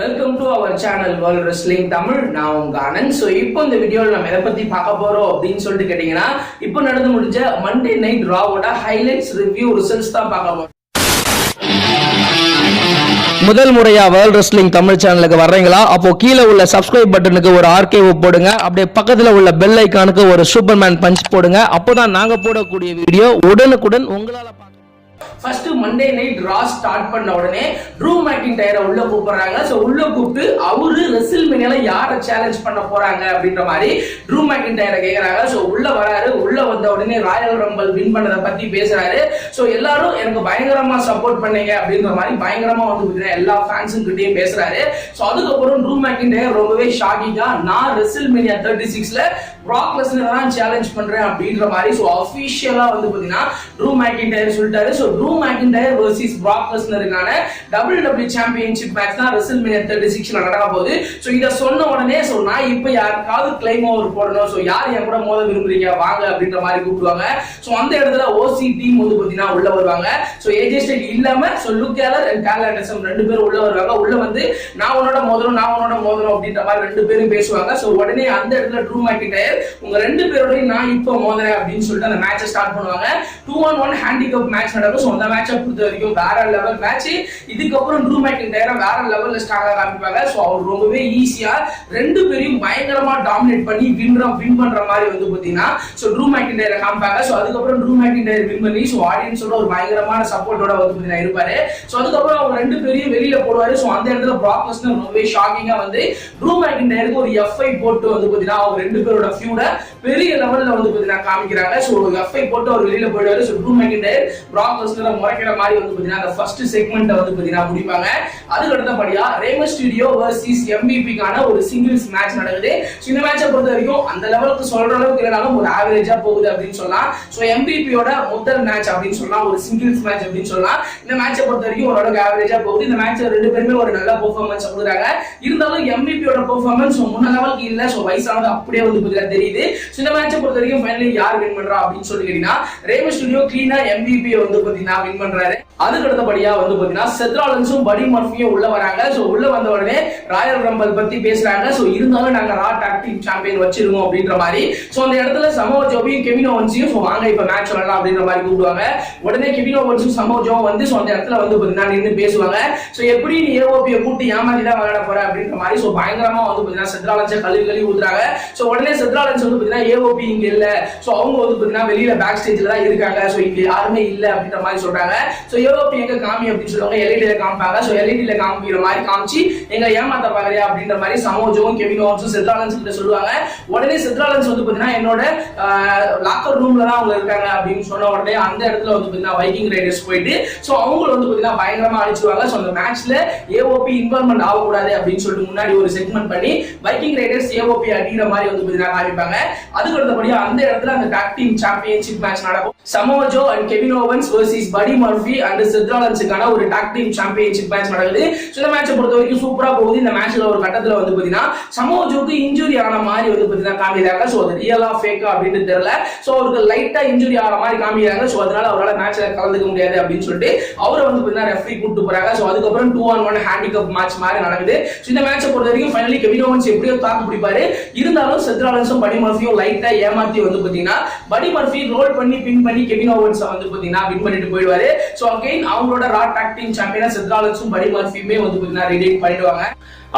Welcome to our channel world wrestling Tamil. நான் உங்க Anand. So இப்போ இந்த வீடியோவில் நம்ம எதை பத்தி பார்க்க போறோம் அப்படின்னு சொல்லிட்டு கேட்டீங்கன்னா, இப்போ நடந்து முடிஞ்ச மண்டே நைட் ராவோட ஹைலைட்ஸ் ரிவ்யூ ரிசல்ட்ஸ் தான் பார்க்க போறோம். முதல் முறையா வேர்ல்ட் ரெஸ்லிங் தமிழ் சேனலுக்கு வர்றீங்களா? அப்போ கீழே உள்ள சப்ஸ்கிரைப் பட்டனுக்கு ஒரு ஆர்கேவ் போடுங்க. அப்படியே பக்கத்துல உள்ள பெல் ஐக்கானுக்கு ஒரு சூப்பர்மேன் பஞ்ச் போடுங்க. அப்போதான் நாங்க போடக்கூடிய வீடியோ உடனுக்குடன் உங்களால first Monday night Raw start பண்ண உடனே ட்ரூ மேக்கின்டையரை உள்ள கூப்பிடுறாங்க. சோ உள்ள கூப்பிட்டு அவரு ரெசில்மேனியால யாரை சேலஞ்ச் பண்ண போறாங்க அப்படின்ற மாதிரி ட்ரூ மேக்கின்டையரை கேக்குறாங்க. சோ உள்ள வராரு. உள்ள வந்த உடனே ராயல் ரம்பிள் வின் பண்ணத பத்தி பேசுறாரு. சோ எல்லாரும் எனக்கு பயங்கரமா சப்போர்ட் பண்ணீங்க அப்படின்ற மாதிரி பயங்கரமா வந்து எல்லா ஃபேன்ஸும் கிட்டயும் பேசுறாரு. சோ அதுக்கப்புறம் ட்ரூ மேக்கின்டையர் ரொம்பவே ஷாக்கிங்கா, நான் ரெசில்மேனியா 36ல பிராக் லெஸ்னர் தான் சேலஞ்ச் பண்றேன் அப்படின்ற மாதிரி சோ ஆபீஷியலா வந்து பாத்தீங்கன்னா ட்ரூ மேக்கின்டையர் சொல்லிட்டாரு. சோ ட்ரூ மேக்கின்டையர் வெர்சஸ் பிராக் லெஸ்னருக்கான WWE சாம்பியன்ஷிப் மேட்ச் தான் ரெசில்மேனியா 36ல நடக்க போகுது. சோ இத சொன்ன உடனே சோ நான் இப்போ யாருக்காவது கிளைம் ஓவர் போடணும், சோ யார் என் கூட மோத விரும்புறீங்க வாங்க அப்படின்ற மாதிரி கூப்பிடுவாங்க. சோ அந்த இடத்துல ஓசி டீம் வந்து பாத்தீங்கன்னா உள்ள வருவாங்க. சோ ஏஜே ஸ்டைல் இல்லாம so Luke Gallows and Karl Anderson ரெண்டு பேரும் உள்ள வருவாங்க. உள்ள வந்து நான் உன்னோட மோதணும் அப்படின்ற மாதிரி ரெண்டு பேரும் பேசுவாங்க. சோ உடனே அந்த இடத்துல ட்ரூ மேக்கின்டையர் உங்க ரெண்டு பேரோடய நான் இப்போ மோதுறேன் அப்படின்னு சொல்லிட்டு அந்த மேட்சை ஸ்டார்ட் பண்ணுவாங்க. 2-on-1 ஹேண்டிகேப் மேட்ச் நடக்கும். சோ அந்த மேட்சை பொறுத்த வரைக்கும் வேற லெவல் மேட்ச். இதுக்கப்புறம் ட்ரூ மேக்கின்டையரை வேற லெவல்ல ஸ்ட்ராங்கா காமிப்பாங்க. சோ அவர் ரொம்பவே ஈஸியா ரெண்டு பேரையும் பயங்கரமா டாமினேட் பண்ணி வின் பண்ற மாதிரி வந்து பாத்தீங்கன்னா சோ ட்ரூ மேக்கின்டையரை காமிப்பாங்க. சோ அதுக்கப்புறம் ட்ரூ மேக்கின்டையர் வின் பண்ணி சோ ஆடியன்ஸோட ஒரு பயங்கரமான சப்போர்ட்டோட வந்து பாத்தீங்கன்னா இருப்பாரு. சோ அதுக்கப்புறம் அவங்க ரெண்டு பேரையும் வெளியில போடுவாரு. சோ அந்த இடத்துல பிராக் லெஸ்னர் ரொம்பவே ஷாக்கிங்கா வந்து ட்ரூ மேக்கின்டையருக்கு ஒரு எஃப்ஐ போட்டு வந்து பாத்தீங்கன்னா அவங்க ரெண்டு பேரோட ஃபியூட பெரிய லெவல்ல வந்து பாத்தீங்கன்னா காமிக்கிறாங்க. சோ ஒரு எஃப்ஐ போட்டு அவர் வெளியில போயிடுவாரு. சோ ட்ரூ மேக்கின்டையர் பிராக் லெஸ்னரை முறைக்கிற மாதிரி வந்து பாத்தீங்கன்னா அந்த ஃபர்ஸ்ட் செக்மெண்ட் வந்து பாத்தீங்கன்னா முடிப்பாங்க. அதுக்கு அடுத்தபடியா ரேமஸ் ஸ்டுடியோ வெர்சஸ் எம்பிபிக்கான ஒரு சிங்கிள்ஸ் மேட்ச் நடக்குது. சோ இந்த மேட்சை பொறுத்த வரைக்கும் அந்த லெவலுக்கு சொல்ற அளவுக்கு இல்லனாலும் ஒரு ஆவரேஜா போகுது அப்படின்னு சொல்லலாம். சோ எம்பிபியோட முதல் மேட்ச் அப்படின்னு சொல்லலாம், ஒரு சிங்கிள்ஸ் மேட்ச் அப்படின்னு சொல்லலாம். இந்த மேட்சை பொறுத்த வரைக்கும் ஓரளவுக்கு ஆவரேஜா போகுது. இந்த மேட்ச் ரெண்டு பேருமே ஒரு நல்ல பெர்ஃபார்மன்ஸ் கொடுக்குறாங்க. இருந்தாலும் எம்பிபியோட பெர்ஃபார்மன்ஸ் முன்ன லெவலுக்கு இல்ல. சோ வயசானது அப்படியே வந்து பாத்தீங்கன்னா தெரியுது. இந்த மேட்சை பொறுத்த வரைக்கும் ஃபைனலி யார் வின் பண்றா அப்படின்னு சொல்லி கேட்டீங்கன்னா ரேமஸ் ஸ்டுடியோ கிளீனா MVP வந்து பாத்தீங்கன்னா வின் பண்றாரு. அதுக்கு அடுத்தபடியா வந்து பாத்தீங்கன்னா செத் ராலின்ஸும் படி மர்ஃபியும் உள்ள வராங்க. சோ உள்ள வந்த உடனே ராயல் ரம்பிள் பத்தி பேசுறாங்க. சோ இருந்தாலும் நாங்க ரா டாக் டீம் சாம்பியன் வச்சிருக்கோம் அப்படின்ற மாதிரி. சோ அந்த இடத்துல சமோ ஜோவையும் கெவின் ஓவன்ஸையும் சோ வாங்க இப்ப மேட்ச் விளையாடலாம் அப்படின்ற மாதிரி கூப்பிடுவாங்க. உடனே கெவின் ஓவன்ஸும் சமோ ஜோ வந்து சோ அந்த இடத்துல வந்து பாத்தீங்கன்னா நின்னு பேசுவாங்க. சோ எப்படி நீ ஏஓபியை கூட்டி ஏமாத்தி தான் விளையாட போற அப்படின்ற மாதிரி சோ பயங்கரமா வந்து பாத்தீங்கன்னா செத் ராலின்ஸை கழுவி ஊத்துறாங்க. சோ உடனே செத் ராலின்ஸ் வந்து பாத்தீங்கன்னா ஏஓபி இங்க இல்ல, சோ அவங்க வந்து பாத்தீங்கன்னா வெளியில பேக் ஸ்டேஜ்ல தான் இருக்காங்க, சோ இங்க யாருமே இல்ல அப்படின்ற மாதிரி சொல்றாங்க. சோ ஏஓபி எங்க காமி அப்படின்னு சொல்லுவாங்க. எல்இடில காமிப்பாங்க. சோ எல்இடில காமிக்கிற மாதிரி காமிச்சு எங்க ஏமாத்த பாக்குறியா அப்படின்ற மாதிரி சமோஜோவும் கெவின் ஓவன்ஸும் செத் ராலின்ஸ் கிட்ட சொல்லுவாங்க. உடனே செத் ராலின்ஸ் வந்து பாத்தீங்கன்னா என்னோட லாக்கர் ரூம்ல தான் அவங்க இருக்காங்க அப்படின்னு சொன்ன உடனே அந்த இடத்துல வந்து பாத்தீங்கன்னா வைக்கிங் ரைடர்ஸ் போயிட்டு சோ அவங்க வந்து பாத்தீங்கன்னா பயங்கரமா அடிச்சுவாங்க. சோ அந்த மேட்ச்ல ஏஓபி இன்வால்வ்மெண்ட் ஆகக்கூடாது அப்படின்னு சொல்லிட்டு முன்னாடி ஒரு செக்மெண்ட் பண்ணி வைக்கிங் ரைடர்ஸ் ஏஓபி அடிக்கிற மாதிரி வந்து பாத்தீங்கன்னா காமிப்பாங்க. அதுக்கு அடுத்தபடியா அந்த இடத்துல அந்த டாக் டீம் சாம்பியன்ஷிப் மேட்ச் நடக்கும். Samoa Joe and Kevin Owens versus படி மர்ஃபி அண்ட் செத் ராலின்ஸ்க்கான ஒரு டாக் டீம் சாம்பியன்ஷிப் மேட்ச் நடக்குது. சோ இந்த மேட்சை பொறுத்த வரைக்கும் சூப்பரா போகுது. இந்த மேட்ச்ல ஒரு கட்டத்துல வந்து பாத்தீங்கன்னா சமோவா ஜோக்கு இன்ஜூரி ஆன மாதிரி வந்து பாத்தீங்கன்னா காமிக்கிறாங்க. சோ அது ரியலா ஃபேக்கா அப்படின்னு தெரியல. சோ அவருக்கு லைட்டா இன்ஜூரி ஆன மாதிரி காமிக்கிறாங்க. சோ அதனால அவரால மேட்ச்ல கலந்துக்க முடியாது அப்படின்னு சொல்லிட்டு அவரை வந்து பாத்தீங்கன்னா ரெஃபரி கூப்பிட்டு போறாங்க. சோ அதுக்கப்புறம் 2-on-1 ஹேண்டிகேப் மேட்ச் மாதிரி நடக்குது. சோ இந்த மேட்சை பொறுத்த வரைக்கும் ஃபைனலி கெவின் ஓவன்ஸ் எப்படியோ தாக்கு பிடிப்பாரு. இருந்தாலும் செத் ராலின்ஸும் படி மர்ஃபியும் லைட்டா ஏமாத்தி வந்து பாத்தீங்கன்னா படி மர்ஃபி ரோல் பண்ணி பின் பண்ணி கெவின் ஓவன்ஸ் வந்து பாத்தீங்கன்னா வின் பண்ணிட்டு போயிடுவாரு. சோ அகைன் அவங்களோட ரா டாக் டீம் சாம்பியனா செத் ராலின்ஸும் படி மர்ஃபியுமே வந்து பாத்தீங்கன்னா ரிடைன் பண்ணிடுவாங்க.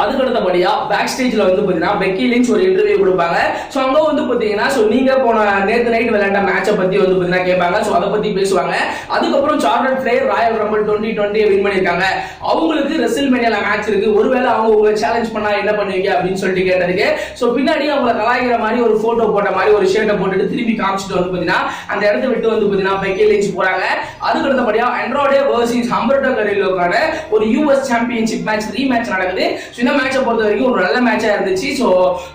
அதுக்கு அடுத்தபடியா பேக் ஸ்டேஜ்ல வந்து பாத்தீங்கன்னா பெக்கி லிஞ்ச் ஒரு இன்டர்வியூ கொடுப்பாங்க. சோ அங்க வந்து பாத்தீங்கன்னா சோ நீங்க போன நேத்து நைட் விளையாண்ட மேட்சை பத்தி வந்து பாத்தீங்கன்னா கேட்பாங்க. சோ அதை பத்தி பேசுவாங்க. அதுக்கப்புறம் சார்லட் ஃபிளேர் ராயல் ரம்பிள் 2020 வின் பண்ணிருக்காங்க. அவங்களுக்கு ரெசில்மேனியால மேட்ச் இருக்கு, ஒருவேளை அவங்க உங்களை சேலஞ்ச் பண்ணா என்ன பண்ணுவீங்க அப்படின்னு சொல்லிட்டு கேட்டதுக்கு சோ பின்னாடி அவங்களை கலாய்க்கிற மாதிரி ஒரு போட்டோ போட்ட மாதிரி ஒரு ஷர்ட்டை போட்டுட்டு திரும்பி காமிச்சிட்டு வந்து பாத்தீங்கன்னா அந்த இடத்த விட்டு வந்து பாத்தீங்கன்னா பெக்கி லிஞ்ச் போறாங்க. அதுக்கு அடுத்தபடியா ஆண்ட்ரோடே வெர்சஸ் ஹம்பர்டோ கரிலோக்கான ஒரு யூஎஸ் சாம்பியன்ஷிப் மேட்ச் ரீமேட்ச் நடக்குது. இந்த மேட்சை பொறுத்த வரைக்கும் ஒரு நல்ல மேட்சா இருந்துச்சு. சோ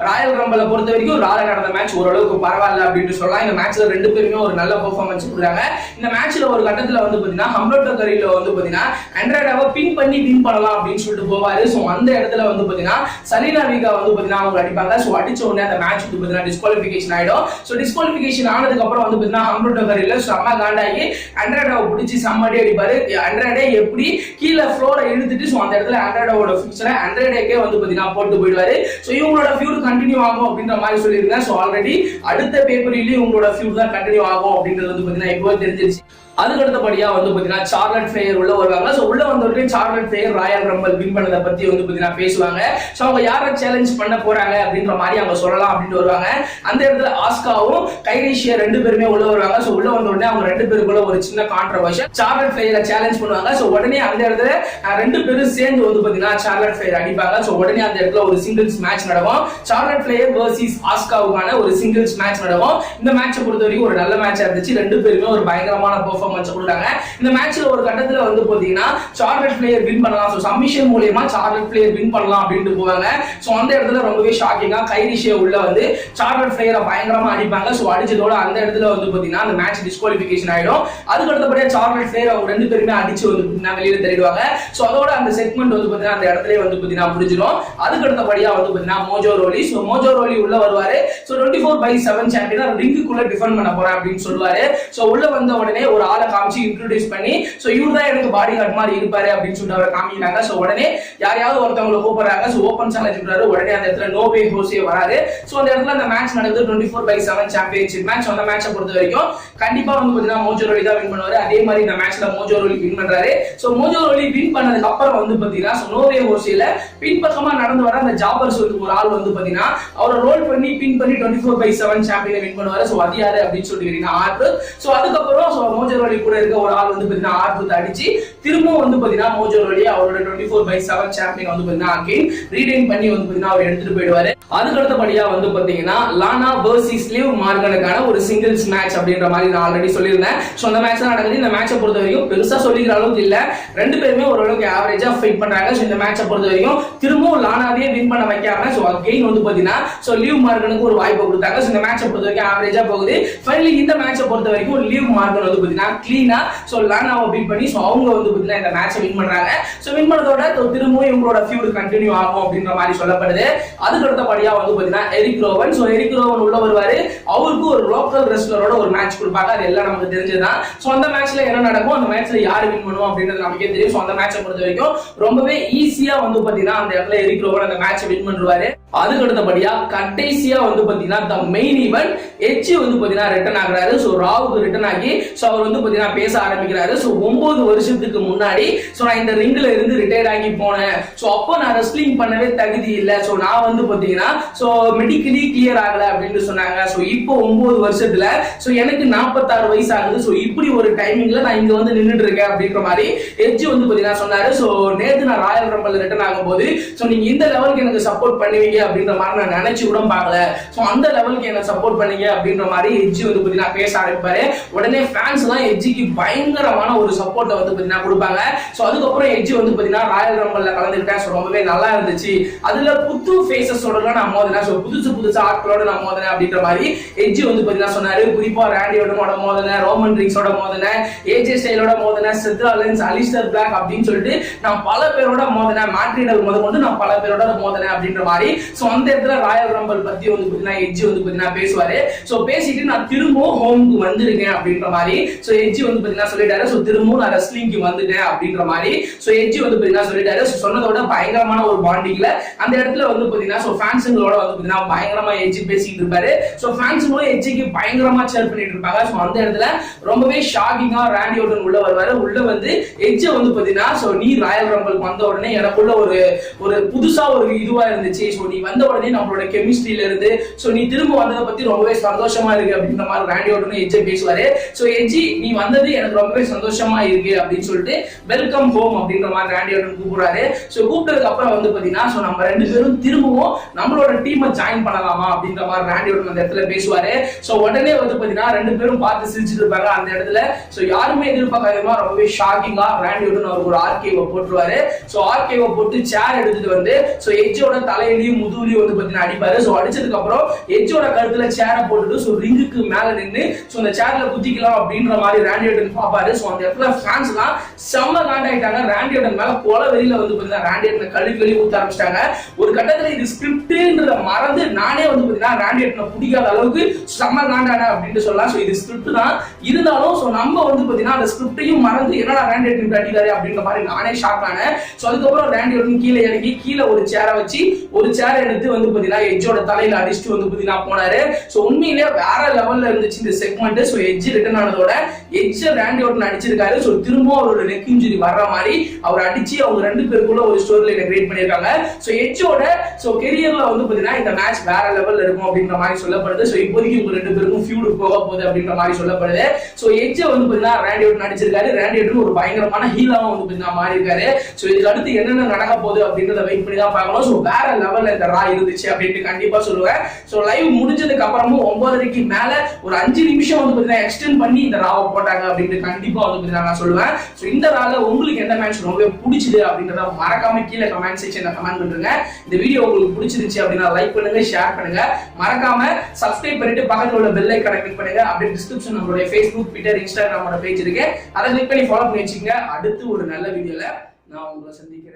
ராயல் ரம்பிளை பொறுத்த வரைக்கும் ரால நடந்த மேட்ச் ஓரளவுக்கு பரவாயில்ல அப்படின்னு சொல்லலாம். இந்த மேட்ச்ல ரெண்டு பேருமே ஒரு நல்ல பெர்ஃபார்மன்ஸ் கொடுத்தாங்க. இந்த மேட்ச்ல ஒரு கட்டத்துல வந்து பாத்தீங்கன்னா ஹம்பர்டோ கரிலோ வந்து பாத்தீங்கன்னா ஆண்ட்ராடாவை பின் பண்ணி வின் பண்ணலாம் அப்படின்னு சொல்லிட்டு போவாரு. சோ அந்த இடத்துல வந்து பாத்தீங்கன்னா சலீனா வீகா வந்து பாத்தீங்கன்னா அவங்க அடிப்பாங்க. சோ அடிச்ச உடனே அந்த மேட்ச் வந்து பாத்தீங்கன்னா டிஸ்குவாலிஃபிகேஷன் ஆயிடும். சோ டிஸ்குவாலிஃபிகேஷன் ஆனதுக்கு அப்புறம் வந்து பாத்தீங்கன்னா ஹம்பர்டோ கரிலோ செம்ம காண்டாகி ஆண்ட்ராடா ஆண்ட்ராய்டாவை பிடிச்சி செம்மடி அடிப்பாரு. ஆண்ட்ராய்டே எப்படி கீழே ஃப்ளோரை இழுத்துட்டு அந்த இடத்துல ஆண்ட்ராய்டோட ஃபிக்ஸரை ஆண்ட்ராய்டேக்கே வந்து பாத்தீங்கன்னா போட்டு போயிடுவாரு. சோ இவங்களோட ஃபியூட் கண்டினியூ ஆகும் அப்படின்ற மாதிரி சொல்லியிருந்தேன். சோ ஆல்ரெடி அடுத்த பேப்பரிலேயும் உங்களோட ஃபியூட் தான் கண்டினியூ ஆகும் அப்படின்றது வந்து பாத்தீங்கன்னா இப்போ தெரிஞ்சிருச்சு. அதுக்கு அடுத்தபடியா வந்து பாத்தீங்கன்னா சார்லட் ஃபிளேர் உள்ள வருவாங்க. சோ உள்ள வந்தவரைக்கும் Charlotte Flair Royal Rumble win பண்ணதை பத்தி வந்து பாத்தீங்கன்னா பேசுவாங்க. சோ அவங்க யாரை சேலஞ்ச் பண்ண போறாங்க அப்படின்ற மாதிரி அவங்க சொல்லலாம் அப்படின்னு வருவாங்க. அந்த இடத்துல ஆஸ்காவும் கைரிஷியா ரெண்டு பேருமே உள்ள வருவாங்க. சோ உள்ள வந்த உடனே அவங்க ரெண்டு பேருக்குள்ள ஒரு சின்ன கான்ட்ரோவர்ஷியல் சார்லட் ஃபிளேரை சேலஞ்ச் பண்ணுவாங்க. சோ உடனே அந்த இடத்துல ரெண்டு பேரும் சேர்ந்து வந்து பாத்தீங்கன்னா சார்லட் ஃபிளேர் அடிப்பாங்க. சோ உடனே அந்த இடத்துல ஒரு சிங்கிள்ஸ் மேட்ச் நடக்கும். சார்லட் ஃபிளேர் வெர்சஸ் ஆஸ்காவுக்கான ஒரு சிங்கிள்ஸ் மேட்ச் நடக்கும். இந்த மேட்சை பொறுத்த வரைக்கும் ஒரு நல்ல மேட்சா இருந்துச்சு. ரெண்டு பேருமே ஒரு பயங்கரமான பெர்ஃபார்மன்ஸ் கொடுத்தாங்க. இந்த மேட்ச்ல ஒரு கட்டத்துல வந்து பாத்தீங்கன்னா சார்லட் ஃபிளேர் வின் பண்ணலாம். சோ சப்மிஷன் மூலமா சார்லட் ஃபிளேர் வின் பண்ணலாம் அப்படினு போவாங்க. சோ அந்த இடத்துல ரொம்பவே ஷாக்கிங்கா கைரிஷியா உள்ள வந்து சார்லட் ஃபிளேரை பயங்கரமா அடிப்பாங்க. சோ அடிச்சதோட அந்த இடத்துல வந்து பாத்தீங்கன்னா அந்த மேட்ச் டிஸ்குவாலிஃபிகேஷன் ஆயிடும். அதுக்கு அடுத்தபடியா சார்லட் ஃபிளேர் அவங்க ரெண்டு பேருமே அடிச்சு வந்து வெளியில தள்ளிடுவாங்க. சோ அதோட அந்த செக்மெண்ட் வந்து பாத்தீங்கன்னா அந்த இடத்துல வந்து பாத்தீங்கன்னா முடிஞ்சிடும். அதுக்கு அடுத்தபடியா வந்து பாத்தீங்கன்னா மோஜோ ரோலி. சோ மோஜோ ரோலி உள்ள வருவாரு. சோ 24/7 சாம்பியனா ரிங்குக்குள்ள டிஃபெண்ட் பண்ண போறேன் அப்படின்னு சொல்லுவாரு. சோ உள்ள வந்த உடனே ஒரு ஆளை காமிச்சு இன்ட்ரோடியூஸ் பண்ணி சோ இவர் தான் எனக்கு பாடி கார்டு மாதிரி இருப்பாரு அப்படின்னு சொல்லிட்டு அவரை காமிக்கிறாங்க. சோ உடனே யாரையாவது ஒருத்தவங்களை கூப்பிடுறாங்க. சோ ஓபன் சேலஞ்ச் பண்றாரு. உடனே அந்த இடத்துல நோவே ஹோசே வராரு. சோ அந்த இடத்துல அந்த மேட்ச் நடக்குது 24/7 சாம்பியன்ஷிப் மேட்ச். அந்த மேட்சை பொறுத்த வரைக்கும் கண்டிப்பா வந்து பாத்தீங்கன்னா மோஜோ ரோலி தான் வின் பண்ணுவாரு. அதே மாதிரி இந்த மேட்ச்ல மோஜோ ரோலி வின் பண்றாரு. சோ மோஜோ ரோலி வின் பண்ணதுக்கு அப்புறம் வந்து பாத்தீங்கன்னா நோவே ஹோசேல பின்பக்கமா நடந்து வர அந்த ஜாபர்ஸ் வந்து ஒரு ஆள் வந்து பாத்தீங்கன்னா அவரை ரோல் பண்ணி பின் பண்ணி 24/7 சாம்பியனை வின் பண்ணுவாரு. சோ அது யாரு அப்படின்னு சொல்லிட்டு ஆர்பர். சோ அதுக்கப்புறம் மோஜோ ரோலி கூட இருக்க ஒரு ஆள் வந்து பாத்தீங்கன்னா ஆர்பர் அடிச்சு திரும்பவும் வந்து பாத்தீங்கன்னா மோஜோ ரோலி அவரோட 24/7 சாம்பியன் வந்து பாத்தீங்கன்னா அகைன் ரீடைன் பண்ணி வந்து பாத்தீங்கன்னா அவர் எடுத்துட்டு போயிடுவாரு. அதுக்கு அடுத்தபடியா வந்து பாத்தீங்கன்னா லானா வெர்சஸ் லிவ் மார்கனுக்கான ஒரு சிங்கிள்ஸ் மேட்ச் அப்படின்ற மாதிரி நான் ஆல்ரெடி சொல்லியிருந்தேன். சோ அந்த மேட்ச் தான் நடக்குது. இந்த மேட்சை பொறுத்த வரைக்கும் பெருசா சொல்லிக்கிற அளவுக்கு இல்ல. ரெண்டு பேருமே ஓரளவுக்கு ஆவரேஜா ஃபைட் பண்றாங்க. சோ இந்த மேட்சை பொறுத்த வரைக்கும் திரும்பவும் லானாவே வின் பண்ண வைக்காம சோ அகைன் வந்து பாத்தீங்கன்னா சோ லிவ் மார்கனுக்கு ஒரு வாய்ப்பு கொடுத்தாங்க. சோ இந்த மேட்சை பொறுத்த வரைக்கும் ஆவரேஜா போகுது. ஃபைனலி இந்த மேட்சை பொறுத்த வரைக்கும் லிவ் மார்கன் வந்து பாத்தீங்கன்னா கிளீனா சோ லானாவை பீட் பண்ணி சோ அவங்க வந்து பாத்தீங்கன்னா இந்த மேட்சை வின் பண்றாங்க. சோ வின் பண்ணதோட திரும்பவும் இவங்களோட ஃபியூட் கண்டினியூ ஆகும் அப்படின்ற மாதிரி சொல்லப்படுது. அதுக்கு அடுத்தபடியா வந்து பாத்தீங்கன்னா எரிக் ரோவன். சோ எரிக் ரோவன் உள்ள வருவாரு. அவருக்கு ஒரு லோக்கல் ரெஸ்லரோட ஒரு மேட்ச் கொடுப்பாங்க. அது எல்லாம் நமக்கு தெரிஞ்சதுதான். சோ அந்த மேட்ச்ல என்ன நடக்கும், அந்த மேட்ச்ல யாரு வின் பண்ணுவோம் அப்படின்றது நமக்கே தெரியும். சோ அந்த மேட்சை பொறுத்த வரைக்கும் ரொம்பவே ஈஸியா வந்து பாத்தீங்கன்னா அந்த இடத்துல எரிக் ரோவன் அந்த மேட்சை வின் பண்ணுவாரு. அதுக்கு அடுத்தபடியா கடைசியா வந்து பாத்தீங்கன்னா தி மெயின் ஈவென்ட் எட்ஜ் வந்து பாத்தீங்கன்னா ரிட்டர்ன் ஆகுறாரு. சோ ராவுக்கு ரிட்டர்ன் ஆகி சோ அவர் வந்து பாத்தீங்கன்னா பேச ஆரம்பிக்கிறாரு. சோ 9 வருஷத்துக்கு முன்னாடி சோ நான் இந்த ரிங்ல இருந்து ரிட்டையர்ட் ஆகி போனேன். சோ அப்போ நான் ரெஸ்லிங் பண்ணவே தகுதி இல்ல. சோ நான் வந்து பாத்தீங்கன்னா சோ மெடிக்கலி கிளியர் ஆகல அப்படின்னு சொன்னாங்க. சோ இப்போ 9 வருஷத்துல சோ எனக்கு 46 வயசு ஆகுது. சோ இப்படி ஒரு டைமிங்ல நான் இங்க வந்து நின்னுட்டு இருக்கேன் அப்படின்ற மாதிரி எட்ஜ் வந்து பாத்தீங்கன்னா சொன்னாரு. சோ நேத்து நான் ராயல் ரம்பிள் ரிட்டர்ன் ஆகும்போது சோ நீங்க இந்த லெவலுக்கு எனக்கு சப்போர்ட் பண்ணுவீங்க அப்படின்ற மாதிரி நான் நினைச்சு கூட பார்க்கல. சோ அந்த லெவலுக்கு என்ன சப்போர்ட் பண்ணீங்க அப்படின்ற மாதிரி எட்ஜ் வந்து பாத்தீங்கன்னா பேச ஆரம்பிப்பாரு. உடனே ஃபேன்ஸ் எல்லாம் எட்ஜுக்கு பயங்கரமான ஒரு சப்போர்ட்டை வந்து பாத்தீங்கன்னா கொடுப்பாங்க. சோ அதுக்கப்புறம் எட்ஜ் வந்து பாத்தீங்கன்னா ராயல் ரம்பிள்ல கலந்துக்கிட்டேன். சோ ரொம்பவே நல்லா இருந்துச்சு. அதுல புது ஃபேஸஸோட நான் மோதினேன். சோ புதுசு ஆட்களோட நான் மோதினேன் அப்படின்ற மாதிரி எட்ஜ் வந்து பாத்தீங்கன்னா சொன்னாரு. குறிப்பா ராண்டியோட மோதினேன், ரோமன் ரிங்ஸோட மோதினேன், ஏஜே ஸ்டைலோட மோதினேன், செத் ராலின்ஸ், அலிஸ்டர் பிளாக் அப்படின்னு சொல்லிட்டு நான் பல பேரோட மோதினேன். மேட்ரிடல் முதற்கொண்டு நான் பல பேரோட மோதினேன் அப்படின்ற மாதிரி சோ அந்த இடத்துல ராயல் ரம்பிள் பத்தி வந்து பாத்தீங்கன்னா எட்ஜ் வந்து பாத்தீங்கன்னா பேசுவாரு. சோ பேசிட்டு நான் திரும்பவும் ஹோம்க்கு வந்திருக்கேன் அப்படின்ற மாதிரி சோ எட்ஜ் வந்து பாத்தீங்கன்னா சொல்லிட்டாரு. சோ திரும்பவும் நான் ரெஸ்லிங்க்கு வந்துட்டேன் அப்படின்ற மாதிரி சோ எட்ஜ் வந்து பாத்தீங்கன்னா சொல்லிட்டாரு. சோ சொன்னதோட பயங்கரமான ஒரு பாண்டிங்ல அந்த இடத்துல வந்து பாத்தீங்கன்னா சோ ஃபேன்ஸுங்களோட வந்து பாத்தீங்கன்னா பயங்கரமா எட்ஜ் பேசிட்டு இருப்பாரு. சோ ஃபேன்ஸுங்களும் எட்ஜுக்கு பயங்கரமா சேர் பண்ணிட்டு இருப்பாங்க. சோ அந்த இடத்துல ரொம்பவே ஷாக்கிங்கா ராண்டி ஓர்டன் உள்ள வருவாரு. உள்ள வந்து எட்ஜ் வந்து பாத்தீங்கன்னா சோ நீ ராயல் ரம்பிள் வந்த உடனே எனக்குள்ள ஒரு புதுசா ஒரு இதுவா இருந்துச்சு. சோ நீ வந்த உடனே நம்மளோட கெமிஸ்ட்ரியில இருந்து சோ நீ திரும்ப வந்ததை பத்தி ரொம்பவே சந்தோஷமா இருக்கு அப்படின்ற மாதிரி ராண்டி ஓர்டன் எட்ஜ் பேசுவாரு. சோ எட்ஜ் நீ வந்தது எனக்கு ரொம்பவே சந்தோஷமா இருக்கு அப்படின்னு சொல்லிட்டு வெல்கம் ஹோம் அப்படின்ற மாதிரி ராண்டி ஓர்டன் கூப்பிடுறாரு. சோ கூப்பிட்டதுக்கு அப்புறம் வந்து பாத்தீங்கன்னா சோ நம்ம ரெண்டு பேரும் திரும்பவும் நம்மளோட டீமை ஜாயின் பண்ணலாமா அப்படின்ற மாதிரி ராண்டி ஓர்டன் அந்த இடத்துல பேசுவாரு. சோ உடனே வந்து பாத்தீங்கன்னா ரெண்டு பேரும் பார்த்து சிரிச்சிட்டு இருப்பாங்க அந்த இடத்துல. சோ யாருமே எதிர்பார்க்காதமா ரொம்பவே ஷாக்கிங்கா ராண்டி ஓர்டன் அவருக்கு ஒரு ஆர்கேவை போட்டுருவாரு. சோ ஆர்கேவை போட்டு சேர் எடுத்துட்டு வந்து சோ எட்ஜோட தலையிலையும் முதுகுலையும் வந்து பாத்தீங்கன்னா அடிப்பாரு. சோ அடிச்சதுக்கு அப்புறம் எட்ஜோட கழுத்துல சேரை போட்டுட்டு சோ ரிங்குக்கு மேல நின்னு சோ அந்த சேர்ல குத்திக்கலாம் அப்படின்ற மாதிரி மாதிரி ராண்டி ஆர்டன் பாப்பாரு. சோ அந்த இடத்துல ஃபேன்ஸ் எல்லாம் செம்ம காண்டாயிட்டாங்க. ராண்டி ஆர்டன் மேல கொலை வெறியில வந்து பாத்தீங்கன்னா ராண்டி ஆர்டன் கழுவி ஊத்த ஆரம்பிச்சிட்டாங்க. ஒரு கட்டத்துல இது ஸ்கிரிப்ட்ன்றத மறந்து நானே வந்து பாத்தீங்கன்னா ராண்டி ஆர்டனை பிடிக்காத அளவுக்கு செம்ம காண்டான அப்படின்னு சொல்லலாம். சோ இது ஸ்கிரிப்ட் தான் இருந்தாலும் சோ நம்ம வந்து பாத்தீங்கன்னா அந்த ஸ்கிரிப்டையும் மறந்து என்னடா ராண்டி ஆர்டன் அடிக்கிறாரு அப்படின்ற மாதிரி நானே ஷாக் ஆனேன். சோ அதுக்கப்புறம் ராண்டி ஆர்டன் கீழே இறங்கி கீழே ஒரு சேரை வச்சு ஒரு சேரை எடுத்து வந்து பாத்தீங்கன்னா எட்ஜோட தலையில அடிச்சுட்டு வந்து பாத்தீங்கன்னா போனாரு. சோ உண்மையிலேயே வேற லெவல்ல இருந்துச்சு இந்த செக்மெண்ட். சோ எட்ஜ் ரிட்டர்ன் ஆனதோட எட்ஜ் ராண்டி ஆர்டன் அடிச்சிருக்காரு. சோ திரும்ப அவரோட நெக் இன்ஜுரி வர்ற மாதிரி அவர் அடிச்சு அவங்க ரெண்டு பேருக்குள்ள ஒரு ஸ்டோரி லைனை கிரியேட் பண்ணிருக்காங்க. சோ எட்ஜோட சோ கெரியர்ல வந்து பாத்தீங்கன்னா இந்த மேட்ச் வேற லெவல்ல இருக்கும் அப்படின்ற மாதிரி சொல்லப்படுது. சோ இப்போதைக்கு உங்க ரெண்டு பேருக்கும் ஃபியூட் போக போகுது அப்படின்ற மாதிரி சொல்லப்படுது. சோ எட்ஜ் வந்து பாத்தீங்கன்னா ராண்டி ஆர்டன் அடிச்சிருக்காரு. ராண்டி ஆர்டன் ஒரு பயங்கரமான ஹீலாவும் வந்து பாத்தீங்கன்னா மாறி இருக்காரு. சோ இதுக்கு அடுத்து என்னென்ன நடக்க போகுது அப்படின்றத வெயிட் பண்ணி தான் பார்க்கணும். சோ வேற லெவல்ல இந்த ரா இருந்துச்சு அப்படின்னு கண்டிப்பா சொல்லுவேன். சோ லைவ் முடிஞ்சதுக்கு அப்புறமும் 9:30க்கு மேல ஒரு 5 நிமிஷம் வந்து பாத்தீங்கன்னா எக்ஸ்டெண்ட் பண்ணி இந்த ராவை போட்டாங்க அப்படின்னு கண்டிப்பா வந்து பாத்தீங்கன்னா நான் சொல்லுவேன். சோ இந்த ரால உங்களுக்கு எந்த மேட்ச் ரொம்ப பிடிச்சது அப்படின்றத மறக்காம கீழே கமெண்ட் செக்ஷன்ல கமெண்ட் பண்ணுங்க. இந்த வீடியோ உங்களுக்கு பிடிச்சிருச்சு அப்படின்னா லைக் பண்ணுங்க, ஷேர் பண்ணுங்க, மறக்காம சப்ஸ்கிரைப் பண்ணிட்டு பக்கத்துல உள்ள பெல் ஐகானை கிளிக் பண்ணுங்க. அப்படியே டிஸ்கிரிப்ஷன் நம்மளுடைய Facebook, Twitter, Instagram கிளிக் பண்ணி ஃபாலோ பண்ணி வச்சுக்கோங்க. அடுத்து ஒரு நல்ல வீடியோல நான் உங்களை சந்திக்கிறேன்.